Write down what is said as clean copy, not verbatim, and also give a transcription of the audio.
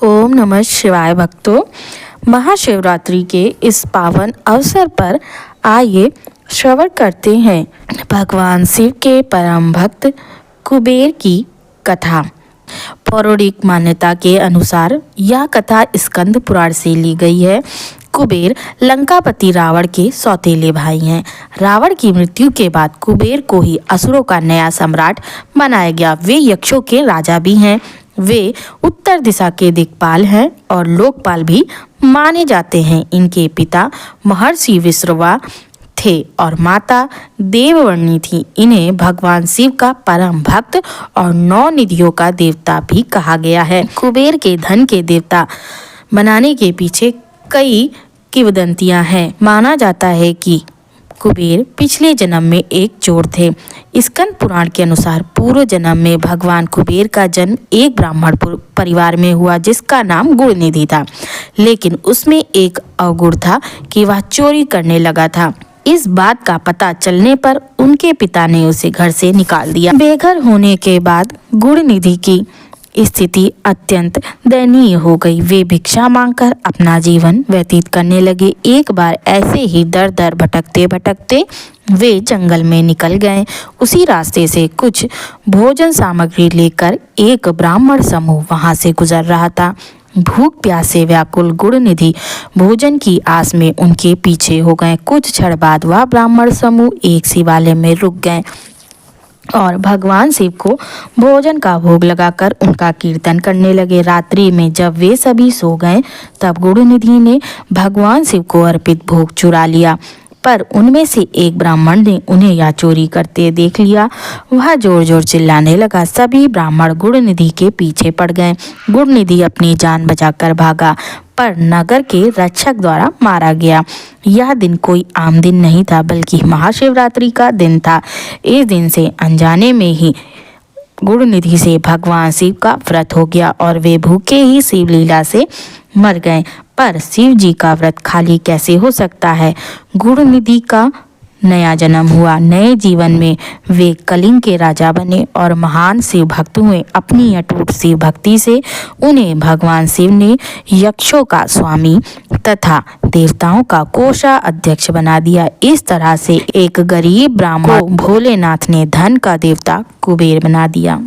ओम नमः शिवाय भक्तों, महाशिवरात्रि के इस पावन अवसर पर आइए श्रवण करते हैं भगवान शिव के परम भक्त कुबेर की कथा। पौराणिक मान्यता के अनुसार यह कथा स्कंद पुराण से ली गई है। कुबेर लंकापति रावण के सौतेले भाई हैं। रावण की मृत्यु के बाद कुबेर को ही असुरों का नया सम्राट बनाया गया। वे यक्षों के राजा भी हैं। वे उत्तर दिशा के दिक्पाल हैं और लोकपाल भी माने जाते हैं। इनके पिता महर्षि विश्रवा थे और माता देववर्णी थी। इन्हें भगवान शिव का परम भक्त और 9 निधियों का देवता भी कहा गया है। कुबेर के धन के देवता बनाने के पीछे कई किंवदंतियां हैं। माना जाता है कि कुबेर पिछले जन्म में एक चोर थे। स्कंद पुराण के अनुसार पूर्व जन्म में भगवान कुबेर का जन्म एक ब्राह्मण परिवार में हुआ जिसका नाम गुणनिधि था, लेकिन उसमें एक अवगुण था कि वह चोरी करने लगा था। इस बात का पता चलने पर उनके पिता ने उसे घर से निकाल दिया। बेघर होने के बाद गुणनिधि की स्थिति अत्यंत दयनीय हो गई। वे भिक्षा मांगकर अपना जीवन व्यतीत करने लगे। एक बार ऐसे ही दर दर भटकते भटकते वे जंगल में निकल गए। उसी रास्ते से कुछ भोजन सामग्री लेकर एक ब्राह्मण समूह वहां से गुजर रहा था। भूख प्यास से व्याकुल गुणनिधि भोजन की आस में उनके पीछे हो गए। कुछ क्षण बाद वह ब्राह्मण समूह एक शिवालय में रुक गए और भगवान शिव को भोजन का भोग लगाकर उनका कीर्तन करने लगे। रात्रि में जब वे सभी सो गए तब गुणनिधि ने भगवान शिव को अर्पित भोग चुरा लिया, पर उनमें से एक ब्राह्मण ने उन्हें यह चोरी करते देख लिया। वह जोर जोर चिल्लाने लगा। सभी ब्राह्मण गुणनिधि के पीछे पड़ गए। गुणनिधि अपनी जान बचाकर भागा, पर नगर के रक्षक द्वारा मारा गया। यह दिन कोई आम दिन नहीं था, बल्कि महाशिवरात्रि का दिन था। इस दिन से अनजाने में ही गुणनिधि से भगवान शिव का व्रत हो गया और वे भूखे ही शिव लीला से मर गए। पर शिव जी का व्रत खाली कैसे हो सकता है? गुणनिधि का नया जन्म हुआ। नए जीवन में वे कलिंग के राजा बने और महान शिव भक्त हुए। अपनी अटूट शिव भक्ति से उन्हें भगवान शिव ने यक्षों का स्वामी तथा देवताओं का कोषाध्यक्ष बना दिया। इस तरह से एक गरीब ब्राह्मण को भोलेनाथ ने धन का देवता कुबेर बना दिया।